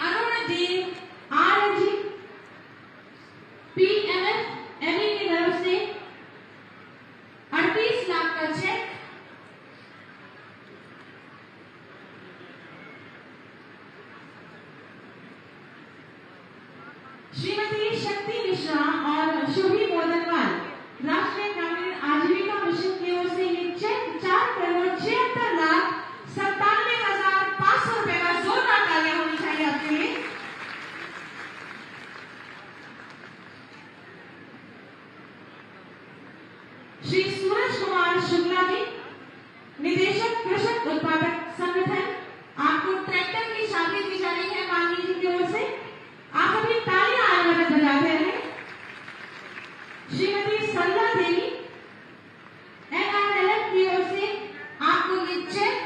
अरुण देव RG PMF ME की तरफ से 38 लाख का चेक। श्रीमती शक्ति मिश्रा और शुभी मोदनवाल राष्ट्रीय ग्रामीण आजीविका मिशन की ओर से ये चेक 4,76,97,500 रुपए का जोरदार तालियां होनी चाहिए आपके लिए। श्री सूरज कुमार शुक्ला जी निदेशक कृषक उत्पादक संगठन, आपको ट्रैक्टर की शादी दी जा रही है माननीय जी की ओर से। आप अपनी तालियां आगे बजाते रहे। श्रीमती सरला देवी एनआरएलएफ की ओर से आपको ये चेक।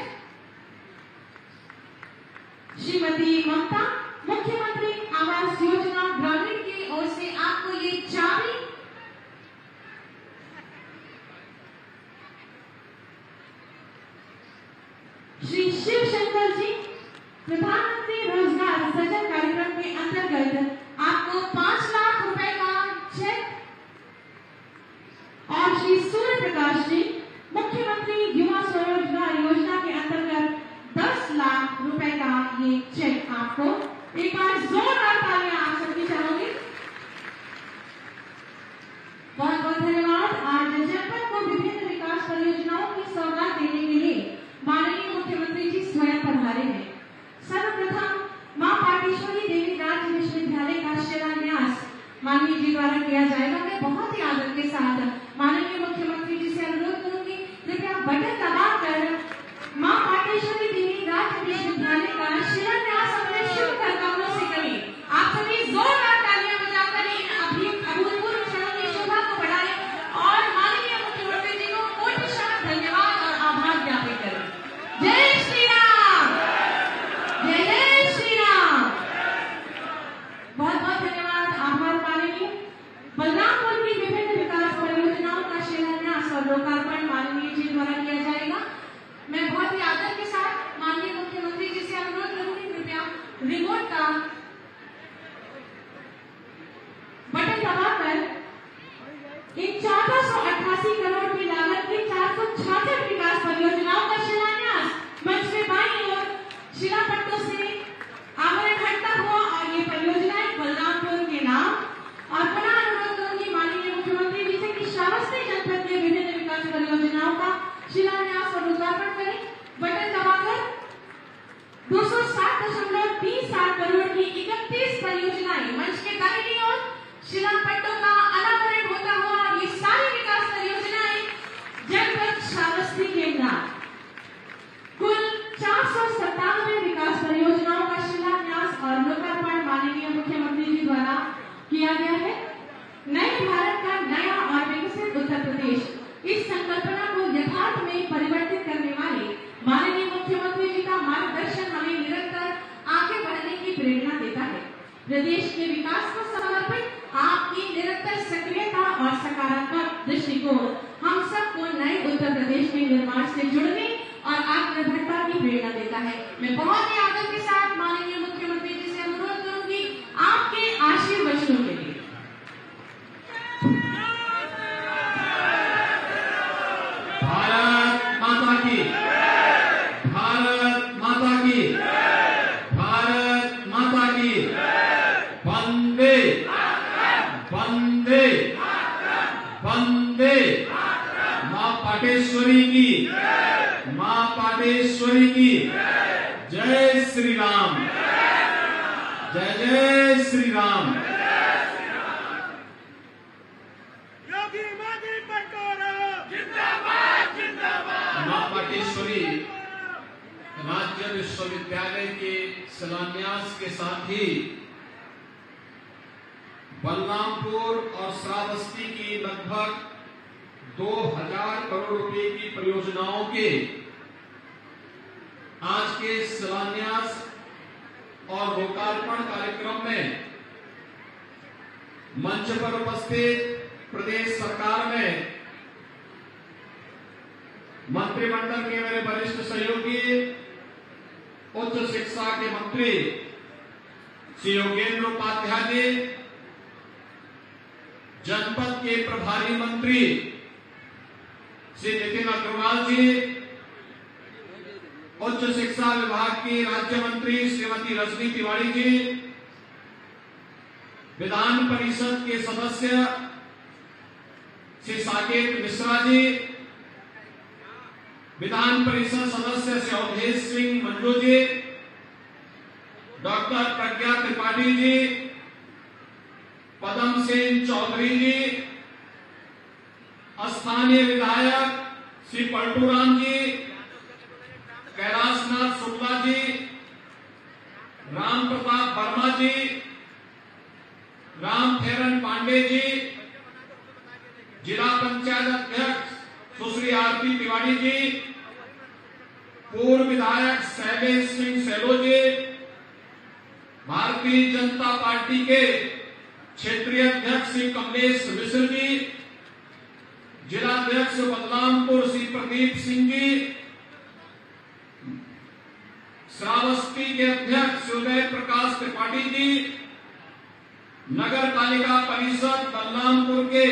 श्रीमती ममता मुख्यमंत्री आवास योजना ग्रामीण की ओर से आपको ये चाबी। श्री शिव शंकर जी प्रधानमंत्री रोजगार सृजन कार्यक्रम के अंतर्गत आपको 5 लाख रुपए का चेक। और श्री सूर्य प्रकाश जी मुख्यमंत्री युवा स्वरोजगार योजना के अंतर्गत 10 लाख रुपए का ये चेक आपको। एक बार जोरदार तालियां आप सबकी चाहोगी। बहुत बहुत धन्यवाद। आज जनपद को विभिन्न विकास परियोजनाओं की सौगात देने के लिए माननीय मुख्यमंत्री जी स्वयं पधारे हैं। सर्वप्रथम मां पाटेश्वरी देवी राज्य विश्वविद्यालय का शिलान्यास माननीय जी द्वारा किया जाएगा। मैं बहुत ही आदर के साथ माननीय मुख्यमंत्री जी से अनुरोध करूंगी, कृपया बटन दबाकर मां पाटेश्वरी देवी राज्य विश्वविद्यालय का शिलान्यास अपने शुभ करतव्यों से करें। आप सभी जोरदार तालियां बजाकर इन अभूतपूर्व क्षणों की शोभा को बढ़ाएं और माननीय मुख्यमंत्री जी को कोटिशः धन्यवाद और आभार ज्ञापित करें। जय श्री राम, जय जय श्री राम। बहुत बहुत धन्यवाद, आभार माननीय। बलरामपुर की विभिन्न विकास परियोजनाओं का शिलान्यास और लोकार्पण माननीय जी द्वारा किया जाएगा। मैं बहुत ही आदर के साथ माननीय मुख्यमंत्री जी से अनुरोध करूंगी, कृपया रिमोट का बटन दबाकर इन 1488 करोड़ की लागत की 466 विकास परियोजनाओं का शिलान्यास मंच में बाईं ओर शिलापट्टों से आवरण हटता हुआ और ये परियोजनाएं बलरामपुर के नाम। और पुनः अनुरोध करूंगी माननीय मुख्यमंत्री जी से कि श्रावस्ती जनपद के विभिन्न विकास परियोजनाओं का शिलान्यास और लोकार्पण करें। बटन दबाकर 260.37 करोड़ की 31 परियोजनाएं मंच के दाहिनी ओर शिलापट्टों का अनावरण होता हुआ और ये सारी विकास परियोजनाएं जनपद श्रावस्ती के नाम। कुल 497 विकास परियोजनाओं का शिलान्यास और लोकार्पण माननीय मुख्यमंत्री जी द्वारा किया गया है। नए भारत का नया और विकसित उत्तर प्रदेश, इस संकल्पना को यथार्थ में परिवर्तित करने वाले माननीय मुख्यमंत्री जी का मार्गदर्शन हमें निरंतर आगे बढ़ने की प्रेरणा देता है। प्रदेश के विकास को समर्पित आपकी निरंतर सक्रियता और सकारात्मक दृष्टिकोण हम सबको नए उत्तर प्रदेश के निर्माण से जुड़ने और आगे बढ़ने की प्रेरणा देता है। मैं बहुत ही आदर के साथ माननीय मुख्यमंत्री जी से अनुरोध करूंगी आपके आशीर्वचनों के लिए। भारत माता की, भारत माता की, भारत माता की। वंदे वंदे वंदे। मां पाटेश्वरी की, मां पाटेश्वरी की। जय श्री राम, जय जय श्री राम। मां पाटेश्वरी राज्य विश्वविद्यालय के शिलान्यास के साथ ही बलरामपुर और श्रावस्ती की लगभग 2000 करोड़ रुपए की परियोजनाओं के आज के शिलान्यास और लोकार्पण कार्यक्रम में मंच पर उपस्थित प्रदेश सरकार में मंत्रिमंडल के मेरे वरिष्ठ सहयोगी, उच्च शिक्षा के मंत्री श्री योगेंद्र उपाध्याय जी, जनपद के प्रभारी मंत्री श्री नितिन अग्रवाल जी, उच्च शिक्षा विभाग की राज्य मंत्री श्रीमती रजनी तिवारी जी, विधान परिषद के सदस्य श्री साकेत मिश्रा जी, विधान परिषद सदस्य श्री अवधेश सिंह मंजू जी, डॉक्टर प्रज्ञा त्रिपाठी जी, पदम सेन चौधरी जी, स्थानीय विधायक श्री पलटूराम जी, कैलाशनाथ शुक्ला जी, राम प्रताप वर्मा जी, राम फेरन पांडे जी, जिला पंचायत अध्यक्ष सुश्री आरती तिवारी जी, पूर्व विधायक शैलेश सिंह सेलो जी, भारतीय जनता पार्टी के क्षेत्रीय अध्यक्ष श्री कमलेश मिश्र जी, जिला अध्यक्ष बदनामपुर श्री प्रदीप सिंह जी, श्रावस्ती के अध्यक्ष उदय प्रकाश त्रिपाठी जी, नगर पालिका परिषद बदनामपुर के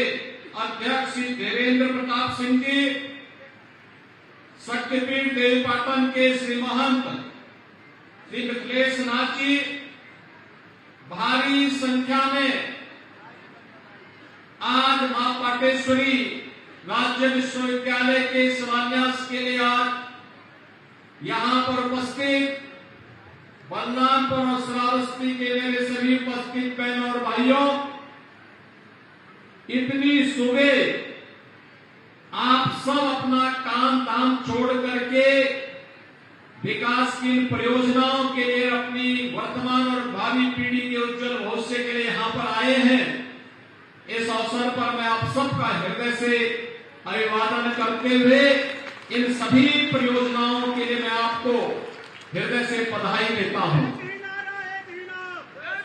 अध्यक्ष श्री देवेंद्र प्रताप सिंह जी, शक्तिपीठ देवीपाटन के श्री महंत श्री मिथिलेश नाथ जी, भारी संख्या में आज मां पाटेश्वरी राज्य विश्वविद्यालय के शिलान्यास के लिए आज यहां पर उपस्थित बलरामपुर और श्रावस्ती के मेरे सभी उपस्थित बहनों और भाइयों, इतनी सुबह आप सब अपना काम धाम छोड़ करके विकास की परियोजनाओं के लिए अपनी वर्तमान और भावी पीढ़ी के उज्जवल भविष्य के लिए यहां पर आए हैं। इस अवसर पर मैं आप सबका हृदय से अभिवादन करते हुए इन सभी परियोजनाओं के लिए मैं आपको हृदय से बधाई देता हूं।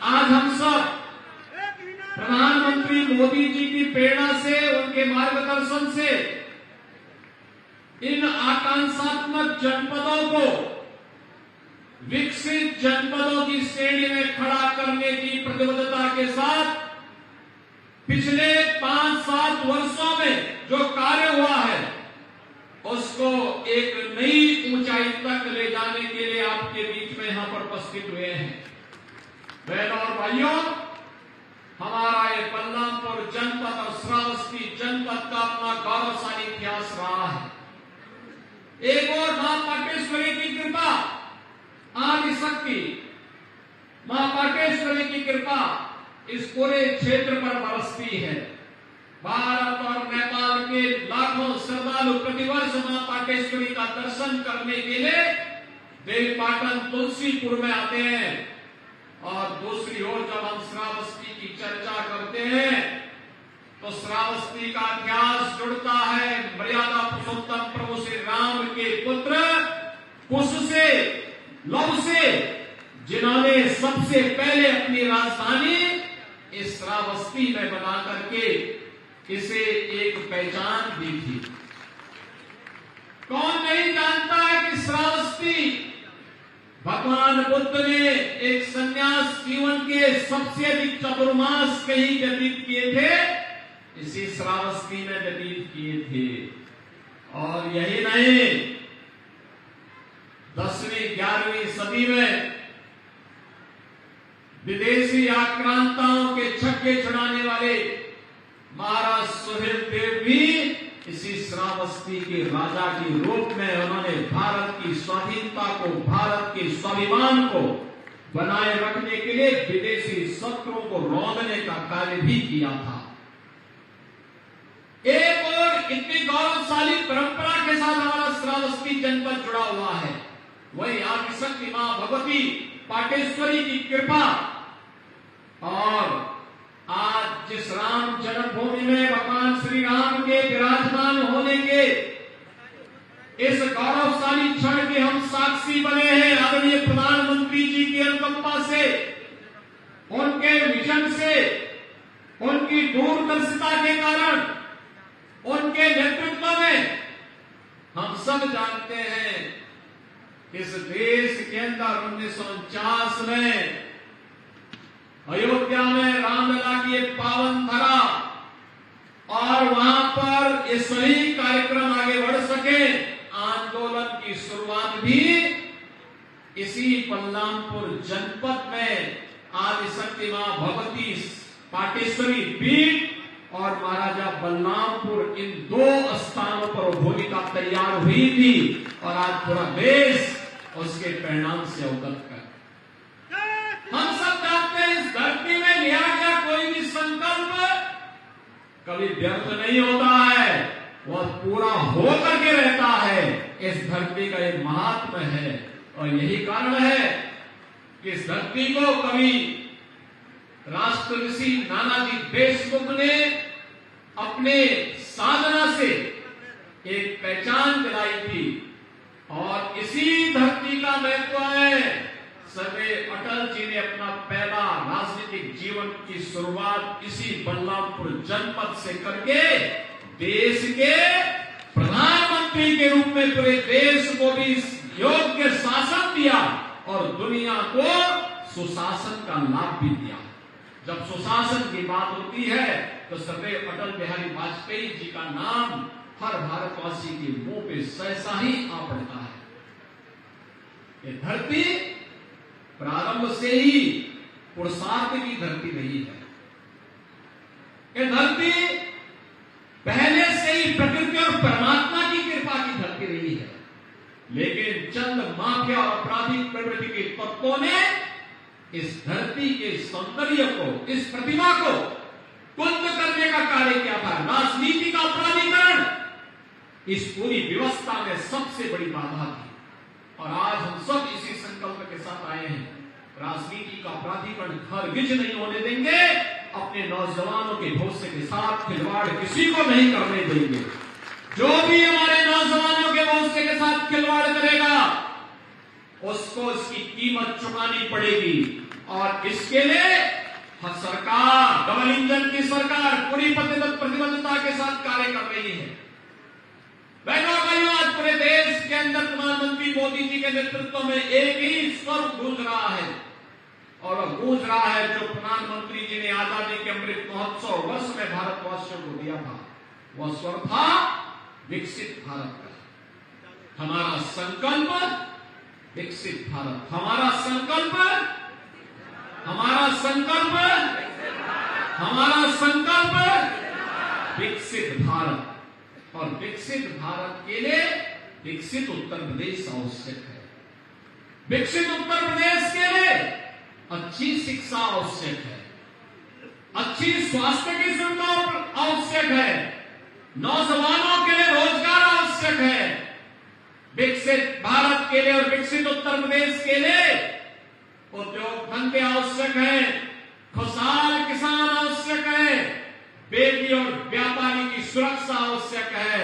आज हम सब प्रधानमंत्री मोदी जी की प्रेरणा से, उनके मार्गदर्शन से इन आकांक्षात्मक जनपदों को विकसित जनपदों की श्रेणी में खड़ा करने की प्रतिबद्धता के साथ पिछले 5-7 वर्षों में जो कार्य हुआ है उसको एक नई ऊंचाई तक ले जाने के लिए आपके बीच में यहां पर उपस्थित हुए हैं। बहनों और भाइयों, हमारा ये बलरामपुर जनपद और श्रावस्ती जनपद का अपना गौरवशाली इतिहास रहा है। एक और मां पाटेश्वरी की कृपा, आदिशक्ति मां पाटेश्वरी की कृपा इस पूरे क्षेत्र पर बरसती है। भारत और नेपाल के लाखों श्रद्धालु प्रतिवर्ष मां पाटेश्वरी का दर्शन करने के लिए देवीपाटन तुलसीपुर में आते हैं। और दूसरी ओर जब हम श्रावस्ती की चर्चा करते हैं तो श्रावस्ती का इतिहास जुड़ता है मर्यादा पुरुषोत्तम प्रभु श्री राम के पुत्र कुश से, लव से, जिन्होंने सबसे पहले अपनी राजधानी इस श्रावस्ती में बना करके इसे एक पहचान दी थी। कौन नहीं जानता है कि श्रावस्ती भगवान बुद्ध ने एक संन्यास जीवन के सबसे अधिक चतुर्मास कहीं व्यतीत किए थे, इसी श्रावस्ती में व्यतीत किए थे। और यही नहीं, 10वीं 11वीं सदी में विदेशी आक्रांताओं के छक्के छुड़ाने वाले महाराज सुहेल देव भी इसी श्रावस्ती के राजा के रूप में उन्होंने भारत की स्वाधीनता को, भारत के स्वाभिमान को बनाए रखने के लिए विदेशी शत्रुओं को रौंदने का कार्य भी किया था। एक और इतनी गौरवशाली परंपरा के साथ हमारा श्रावस्ती जनपद जुड़ा हुआ है, वही आदिशक्ति मां भगवती पाटेश्वरी की कृपा। और आज जिस राम जन्मभूमि में भगवान श्री राम के विराजमान होने के इस गौरवशाली क्षण के हम साक्षी बने हैं, आदरणीय प्रधानमंत्री जी की अनुकंपा से, उनके विजन से, उनकी दूरदर्शिता के कारण, उनके नेतृत्व में हम सब जानते हैं इस देश के अंदर 1949 में अयोध्या में रामलला की एक पावन धरा और वहां पर ये सभी कार्यक्रम आगे बढ़ सके। आंदोलन की शुरुआत भी इसी बलरामपुर जनपद में आदिशक्ति मां भगवती पाटेश्वरी पीठ और महाराजा बलरामपुर इन दो स्थानों पर भूमिका तैयार हुई थी और आज पूरा देश उसके परिणाम से अवगत है। हम सब जानते हैं इस धरती में लिया गया कोई भी संकल्प कभी व्यर्थ नहीं होता है, वह पूरा होकर के रहता है। इस धरती का एक महात्मा है और यही कारण है कि इस धरती को कभी राष्ट्र ऋषि नानाजी देशमुख ने अपने साधना से एक पहचान दिलाई थी और इसी धरती का महत्व है। सर्वे अटल जी ने अपना पहला राजनीतिक जीवन की शुरुआत इसी बलरामपुर जनपद से करके देश के प्रधानमंत्री के रूप में पूरे देश को भी योग्य शासन दिया और दुनिया को सुशासन का लाभ भी दिया। जब सुशासन की बात होती है तो सर्वैव अटल बिहारी वाजपेयी जी का नाम हर भारतवासी के मुंह पे सहसा ही आ पड़ता है। ये धरती प्रारंभ से ही पुरुषार्थ की धरती नहीं है। ये धरती पहले से ही प्रकृति और परमात्मा की कृपा की धरती रही है, लेकिन चंद माफिया और आपराधिक प्रवृत्ति के तत्वों ने इस धरती के सौंदर्य को, इस प्रतिमा को कुंद करने का कार्य किया था। राजनीति का अपराधीकरण इस पूरी व्यवस्था में सबसे बड़ी बाधा थी और आज हम सब इसी संकल्प के साथ आए हैं, राजनीति का अपराधीकरण हरगिज नहीं होने देंगे। अपने नौजवानों के भविष्य के साथ खिलवाड़ किसी को नहीं करने देंगे। जो भी हमारे नौजवानों के भविष्य के साथ खिलवाड़ करेगा उसको इसकी कीमत चुकानी पड़ेगी और इसके लिए सरकार, डबल इंजन की सरकार पूरी प्रतिबद्धता के साथ कार्य कर रही है। बहनों और भाइयों, आज पूरे देश के अंदर प्रधानमंत्री मोदी जी के नेतृत्व में एक ही स्वर गूंज रहा है और वह गूंज रहा है जो प्रधानमंत्री जी ने आजादी के अमृत महोत्सव वर्ष में भारतवासियों को दिया था। वह स्वर था विकसित भारत का। हमारा संकल्प विकसित भारत, हमारा संकल्प, हमारा संकल्प, हमारा संकल्प विकसित भारत। और विकसित भारत के लिए विकसित उत्तर प्रदेश आवश्यक है। विकसित उत्तर प्रदेश के लिए अच्छी शिक्षा आवश्यक है, अच्छी स्वास्थ्य की सुविधा आवश्यक है, नौजवानों के लिए रोजगार आवश्यक है। विकसित भारत के लिए और विकसित उत्तर प्रदेश के लिए उद्योग धंधे आवश्यक है, खुशहाल किसान आवश्यक है, बेटी और व्यापारी की सुरक्षा आवश्यक है।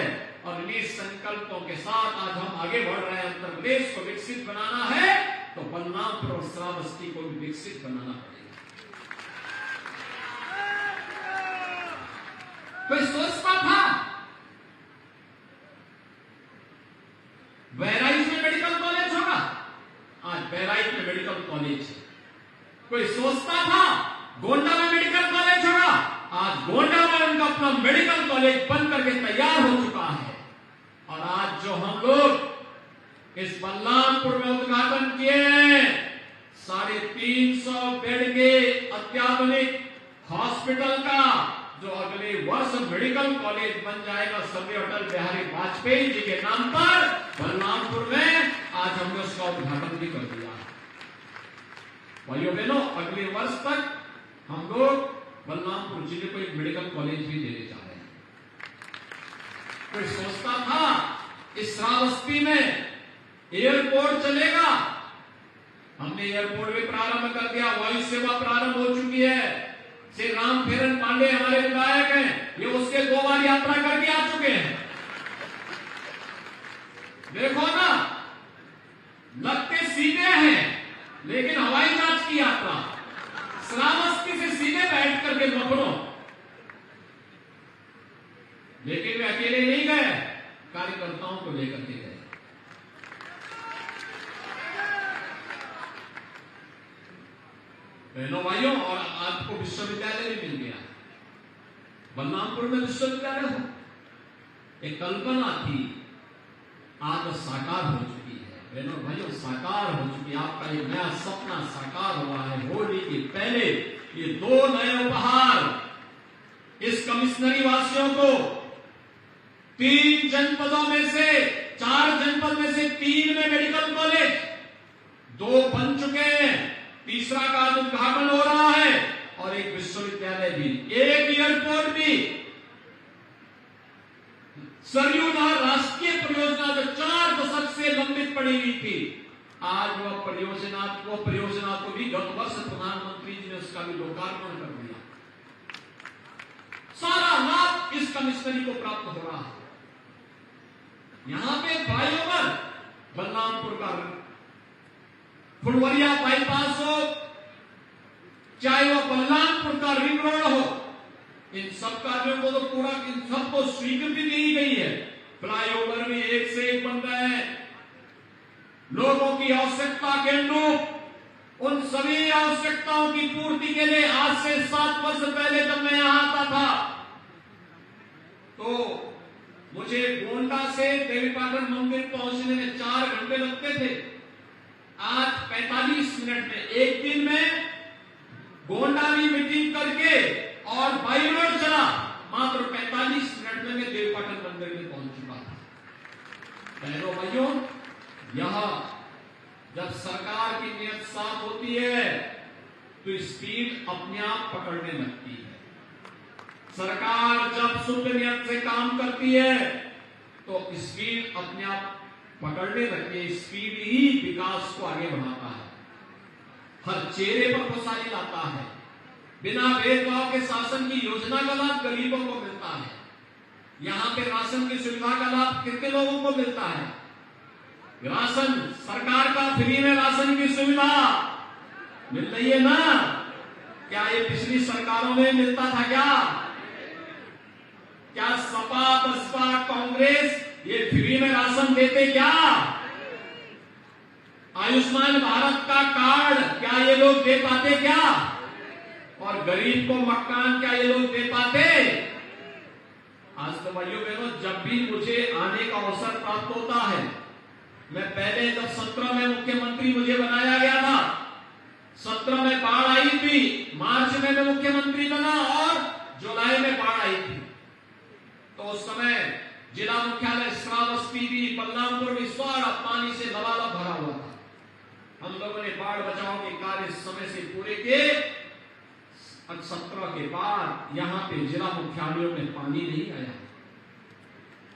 और इन्हीं संकल्पों के साथ आज हम आगे बढ़ रहे हैं। उत्तर प्रदेश को विकसित बनाना है तो बलरामपुर और श्रावस्ती को भी विकसित बनाना पड़ेगा। कोई सोचता था बहराइच में मेडिकल कॉलेज होगा, आज बहराइच में मेडिकल कॉलेज है। कोई सोचता था गोंडा में मेडिकल कॉलेज होगा, आज गोंडा में उनका अपना मेडिकल कॉलेज बन करके तैयार हो चुका है। और आज जो हम लोग इस बलरामपुर में उद्घाटन किए हैं 350 बेड के अत्याधुनिक हॉस्पिटल का, जो अगले वर्ष मेडिकल कॉलेज बन जाएगा सर्वैव अटल बिहारी वाजपेयी जी के नाम पर बलरामपुर में, आज हमने उसका उद्घाटन भी कर दिया। भाइयों बहनों, अगले वर्ष तक हम लोग बलरामपुर जिले को एक मेडिकल कॉलेज भी देने जा रहे हैं। कोई सोचता था इस श्रावस्ती में एयरपोर्ट चलेगा, हमने एयरपोर्ट भी प्रारंभ कर दिया, वायु सेवा प्रारंभ हो चुकी है। श्री राम फेरन पांडे हमारे विधायक हैं, ये उसके 2 बार यात्रा करके आ चुके हैं। देखो ना, लगते सीधे हैं लेकिन हवाई जहाज की यात्रा, श्रावस्ती से सीधे बैठ करके लखनऊ, लेकिन वे अकेले नहीं गए, कार्यकर्ताओं को लेकर के गए। बहनों भाइयों, और आपको विश्वविद्यालय भी मिल गया। बलरामपुर में विश्वविद्यालय हो, एक कल्पना थी, आज साकार हो चुकी है। बहनों भाइयों, साकार हो चुकी है। आपका ये नया सपना साकार हुआ है। होली के पहले ये 2 नए उपहार इस कमिश्नरी वासियों को 3 जनपदों में से 4 जनपद में से 3 में मेडिकल कॉलेज 2 बन चुके हैं, तीसरा का उद्घाटन हो रहा है, और एक विश्वविद्यालय भी, एक एयरपोर्ट भी। सरयू नहर राष्ट्रीय परियोजना जो 4 दशक से लंबित पड़ी हुई थी, आज वह परियोजना को भी गत वर्ष प्रधानमंत्री जी ने उसका भी लोकार्पण कर दिया। सारा लाभ इस कमिश्नरी को प्राप्त हो रहा है। यहां पे फ्लाईओवर बलरामपुर का फुलवरिया बाईपास हो, चाहे वह बलरामपुर का रिंग रोड हो, इन सब कार्यों को तो पूरा, इन सबको स्वीकृति दी गई है। फ्लाईओवर भी एक से एक बन रहे हैं। लोगों की आवश्यकता के अनुरूप उन सभी आवश्यकताओं की पूर्ति के लिए आज से 7 वर्ष पहले जब मैं यहां आता था तो मुझे गोंडा से देवीपाटन मंदिर पहुंचने में 4 घंटे लगते थे। आज 45 मिनट में, एक दिन में गोंडा भी मीटिंग करके और बाई रोड चला, मात्र 45 मिनट में मैं देवीपाटन मंदिर में पहुंच चुका था। बहनों भाइयों, यह जब सरकार की नीयत साफ होती है तो स्पीड अपने आप पकड़ने लगती है। सरकार जब शुद्ध नियत से काम करती है तो स्पीड अपने आप पकड़ने लगती है। स्पीड ही विकास को आगे बढ़ाता है, हर चेहरे पर खुशहाली लाता है। बिना भेदभाव के शासन की योजना का लाभ गरीबों को मिलता है। यहां पे राशन की सुविधा का लाभ कितने लोगों को मिलता है? राशन, सरकार का फ्री में राशन की सुविधा मिल रही है ना? क्या ये पिछली सरकारों में मिलता था? क्या सपा, बसपा, कांग्रेस ये फ्री में राशन देते? क्या आयुष्मान भारत का कार्ड क्या ये लोग दे पाते? क्या और गरीब को मकान क्या ये लोग दे पाते? आज तो भाइयों बहनों, जब भी मुझे आने का अवसर प्राप्त होता है, मैं पहले जब 17 में मुख्यमंत्री मुझे बनाया गया था, 17 में बाढ़ आई थी, मार्च में मैं मुख्यमंत्री बना और जुलाई में बाढ़ आई थी। तो उस समय जिला मुख्यालय श्रावस्ती भी, बलरामपुर भी सारा पानी से लबालब भरा हुआ था। हम लोगों ने बाढ़ बचाव के कार्य समय से पूरे किए। 17 के बाद यहां पे जिला मुख्यालयों में पानी नहीं आया।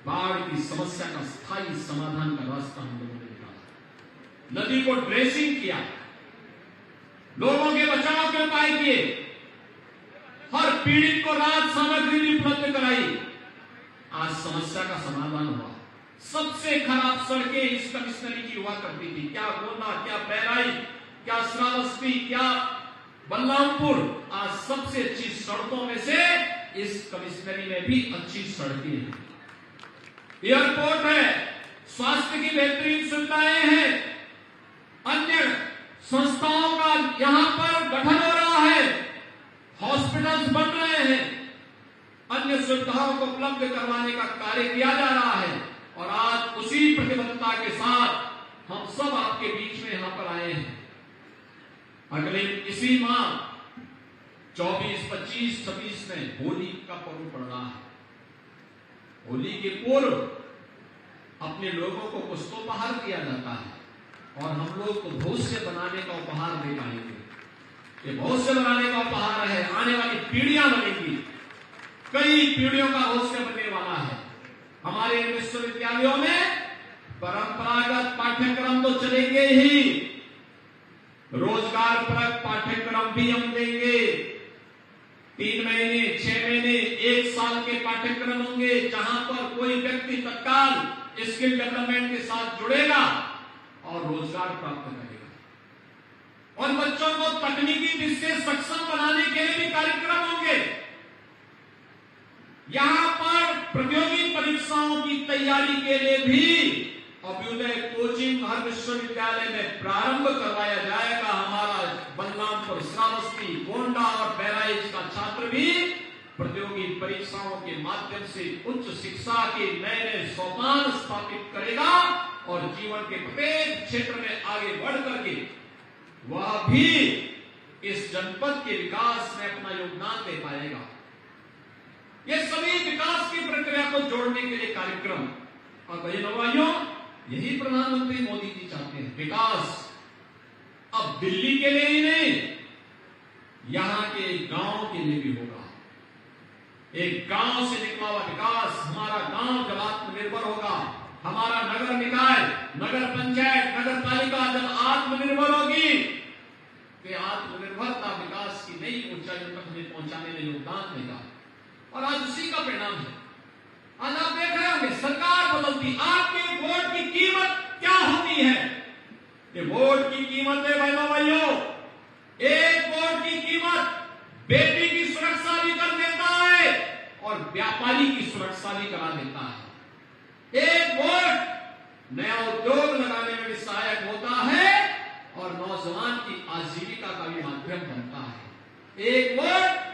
बाढ़ की समस्या का स्थायी समाधान का रास्ता हम लोगों ने निकाला, नदी को ड्रेसिंग किया, लोगों के बचाव के उपाय किए, हर पीड़ित को राहत सामग्री भी उपलब्ध कराई। आज समस्या का समाधान हुआ। सबसे खराब सड़कें इस कमिश्नरी की हुआ करती थी, क्या गोंडा, क्या बहराई, क्या श्रावस्ती, क्या बलरामपुर। आज सबसे अच्छी सड़कों में से इस कमिश्नरी में भी अच्छी सड़कें हैं, एयरपोर्ट है, स्वास्थ्य की बेहतरीन सुविधाएं हैं, अन्य संस्थाओं का यहां पर गठन हो रहा है, हॉस्पिटल्स बन रहे हैं, अन्य सुविधाओं को उपलब्ध करवाने का कार्य किया जा रहा है। और आज उसी प्रतिबद्धता के साथ हम सब आपके बीच में यहां पर आए हैं। अगले इसी माह 24, 25, 26 में होली का पर्व पड़ रहा है। होली के पूर्व अपने लोगों को कुछ तो उपहार दिया जाता है और हम लोग को भविष्य बनाने का उपहार दे पाएंगे। ये भविष्य बनाने का उपहार है, आने वाली पीढ़ियां बनेगी, कई पीढ़ियों का भविष्य बनने वाला है। हमारे विश्वविद्यालयों में परंपरागत पाठ्यक्रम तो चलेंगे ही, रोजगार परक पाठ्यक्रम भी हम देंगे। 3 महीने, 6 महीने, 1 साल के पाठ्यक्रम होंगे, जहां पर कोई व्यक्ति तत्काल स्किल डेवलपमेंट के साथ जुड़ेगा और रोजगार प्राप्त करेगा। और बच्चों को तकनीकी दृष्टि से सक्षम बनाने के लिए भी कार्यक्रम होंगे। यहां पर प्रतियोगी परीक्षाओं की तैयारी के लिए भी अभ्युदय कोचिंग हर विश्वविद्यालय में प्रारंभ करवाया जाएगा। हमारा बलरामपुर, श्रावस्ती, गोंडा और बहराइच का छात्र भी प्रतियोगी परीक्षाओं के माध्यम से उच्च शिक्षा के नए नए सोपान स्थापित करेगा और जीवन के प्रत्येक क्षेत्र में आगे बढ़ करके वह भी इस जनपद के विकास में अपना योगदान दे पाएगा। ये सभी विकास की प्रक्रिया को जोड़ने के लिए कार्यक्रम, और भाइयों यही प्रधानमंत्री मोदी जी चाहते हैं। विकास अब दिल्ली के लिए ही नहीं, यहां के गांव के लिए भी होगा। एक गांव से निकला हुआ विकास, हमारा गांव जब आत्मनिर्भर होगा, हमारा नगर निकाय, नगर पंचायत, नगर पालिका जब आत्मनिर्भर होगी, तो आत्मनिर्भरता विकास की नई ऊंचाइयों तक हमें पहुंचाने में योगदान देगा। और आज उसी का परिणाम है। आज आप देख रहे होंगे सरकार बदलती, आपके वोट की कीमत क्या होती है? ये वोट की कीमत है भाइयों, एक वोट की कीमत बेटी की सुरक्षा भी कर देता है और व्यापारी की सुरक्षा भी करा देता है। एक वोट नया उद्योग लगाने में भी सहायक होता है और नौजवान की आजीविका का भी माध्यम बनता है। एक वोट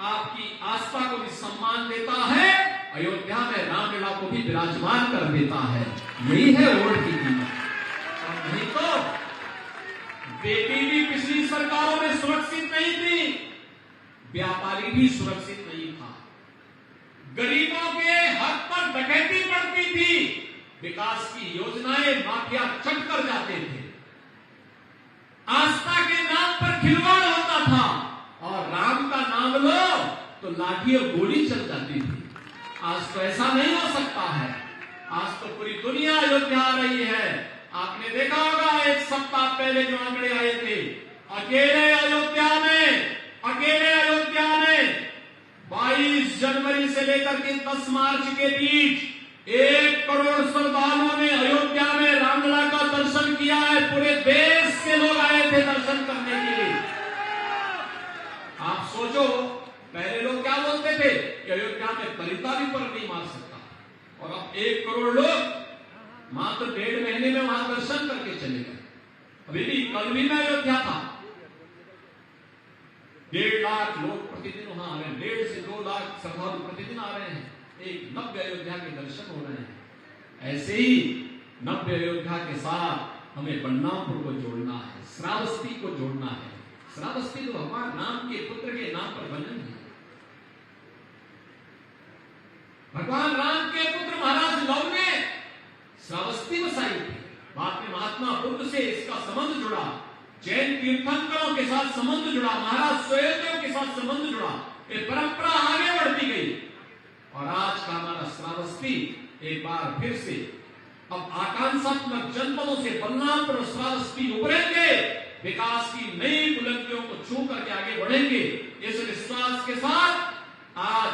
आपकी आस्था को भी सम्मान देता है, अयोध्या में रामलला को भी विराजमान कर देता है। यही है वोट की कीमत। और नहीं तो बेटी भी पिछली सरकारों में सुरक्षित नहीं थी, व्यापारी भी सुरक्षित नहीं था, गरीबों के हक पर डकैती बढ़ती थी, विकास की योजनाएं माफिया चट कर जाते थे, आस्था के नाम पर खिलवाड़ होता था और राम का नाम लो तो लाठी और गोली चल जाती थी। आज तो ऐसा नहीं हो सकता है। आज तो पूरी दुनिया अयोध्या आ रही है। आपने देखा होगा एक सप्ताह पहले जो आंकड़े आए थे, अकेले अयोध्या में 22 जनवरी से लेकर के 10 मार्च के बीच 1 करोड़ श्रद्धालुओं ने अयोध्या में रामलला का दर्शन किया है। पूरे देश से लोग आए थे दर्शन करने के लिए। आप सोचो, पहले लोग क्या बोलते थे कि अयोध्या में दलिता भी पर नहीं मार सकता, और अब 1 करोड़ लोग मात्र 1.5 महीने में वहां दर्शन करके चले गए। अभी भी कल भी मैं अयोध्या था, 1.5 लाख लोग प्रतिदिन वहां आ रहे हैं, 1.5 से 2 लाख श्रद्धालु प्रतिदिन आ रहे हैं। एक नव्य अयोध्या के दर्शन हो रहे हैं। ऐसे ही नव्य अयोध्या के साथ हमें बलरामपुर को जोड़ना है, श्रावस्ती को जोड़ना है। श्रावस्ती तो भगवान राम के पुत्र के नाम पर बनी है। भगवान राम के पुत्र महाराज लव ने श्रावस्ती बसाई थी। बाद में महात्मा बुद्ध से इसका संबंध जुड़ा, जैन तीर्थंकरों के साथ संबंध जुड़ा, महाराज स्वयंदेव के साथ संबंध जुड़ा, ये परंपरा आगे बढ़ती गई और आज का हमारा श्रावस्ती एक बार फिर से अब आकांक्षात्मक जनपदों से बलरामपुर और श्रावस्ती उभरेंगे, विकास की नई बुलंदियों को छू करके आगे बढ़ेंगे। इस विश्वास के साथ आज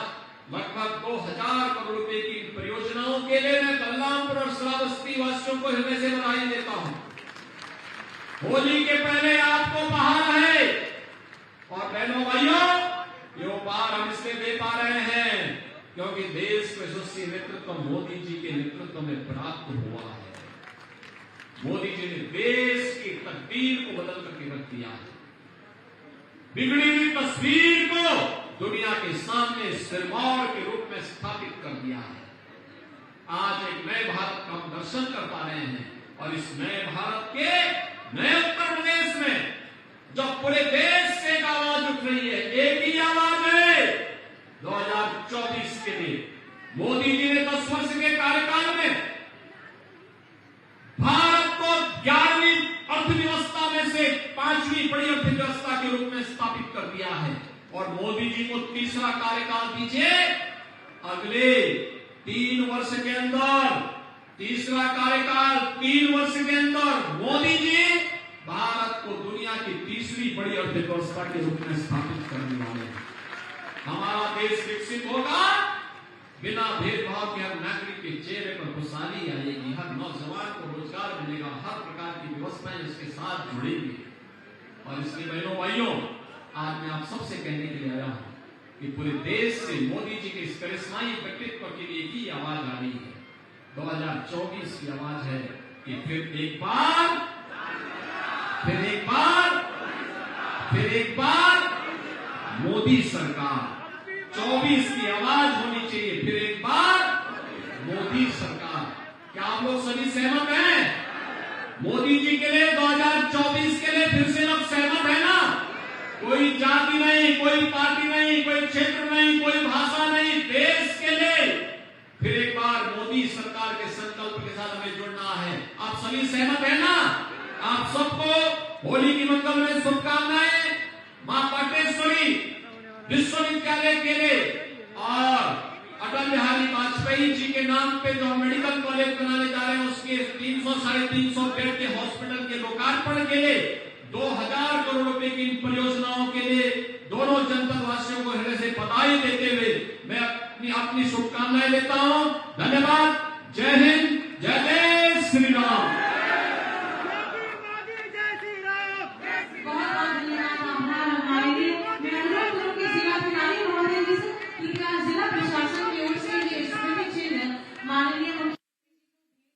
लगभग 2000 करोड़ रुपए की परियोजनाओं के लिए मैं बलरामपुर और श्रावस्ती वासियों को हृदय से बधाई देता हूं। होली के पहले आपको पहाड़ है और बहनों भाइयों, ये उपहार हम इसलिए दे पा रहे हैं क्योंकि देश को यशस्वी नेतृत्व मोदी जी के नेतृत्व में प्राप्त हुआ है। मोदी जी ने देश की तकदीर को बदल करके रख दिया है। बिगड़ी हुई तस्वीर को दुनिया के सामने सिरमौर के रूप में स्थापित कर दिया है। आज एक नए भारत का हम दर्शन कर पा रहे हैं और इस नए भारत के नए उत्तर प्रदेश में जब पूरे देश से एक आवाज उठ रही है, एक ही आवाज है 2024 के लिए। मोदी जी ने 10 वर्ष के कार्यकाल में भारत को 11वीं अर्थव्यवस्था में से 5वीं बड़ी अर्थव्यवस्था के रूप में स्थापित कर दिया है और मोदी जी को तीसरा कार्यकाल दीजिए। अगले 3 वर्ष के अंदर, तीसरा कार्यकाल 3 वर्ष के अंदर मोदी जी भारत को दुनिया की तीसरी बड़ी अर्थव्यवस्था के रूप में स्थापित करने वाले हैं। हमारा देश विकसित होगा, बिना भेदभाव के हर नागरिक के चेहरे पर खुशहाली आएगी, हर नौजवान को रोजगार मिलेगा, हर प्रकार की व्यवस्थाएं उसके साथ जुड़ेंगी। और इसलिए बहनों भाइयों, आज मैं आप सबसे कहने के लिए आया हूं कि पूरे देश से मोदी जी के इस करिश्माई व्यक्तित्व के लिए ही आवाज आ रही है। 2024 की आवाज है कि फिर एक बार मोदी सरकार। 24 की आवाज होनी चाहिए, फिर एक बार मोदी सरकार। क्या आप लोग सभी सहमत हैं? मोदी जी के लिए 2024 के लिए फिर से लोग सहमत है ना? कोई जाति नहीं, कोई पार्टी नहीं, कोई क्षेत्र नहीं, कोई भाषा नहीं, देश के लिए फिर एक बार मोदी सरकार के संकल्प के साथ हमें जुड़ना है। आप सभी सहमत है ना? आप सबको होली की मंगलमय शुभकामनाएं। मां पाटेश्वरी विश्वविद्यालय के लिए और अटल बिहारी वाजपेयी जी के नाम पे जो मेडिकल कॉलेज बनाने जा रहे हैं, उसके 300-350 बेड के हॉस्पिटल के लोकार्पण के लिए 2000 करोड़ रुपए की इन परियोजनाओं के लिए दोनों जनपद वासियों को हृदय से बधाई देते हुए मैं अपनी शुभकामनाएं लेता हूं। धन्यवाद। जय हिंद, जय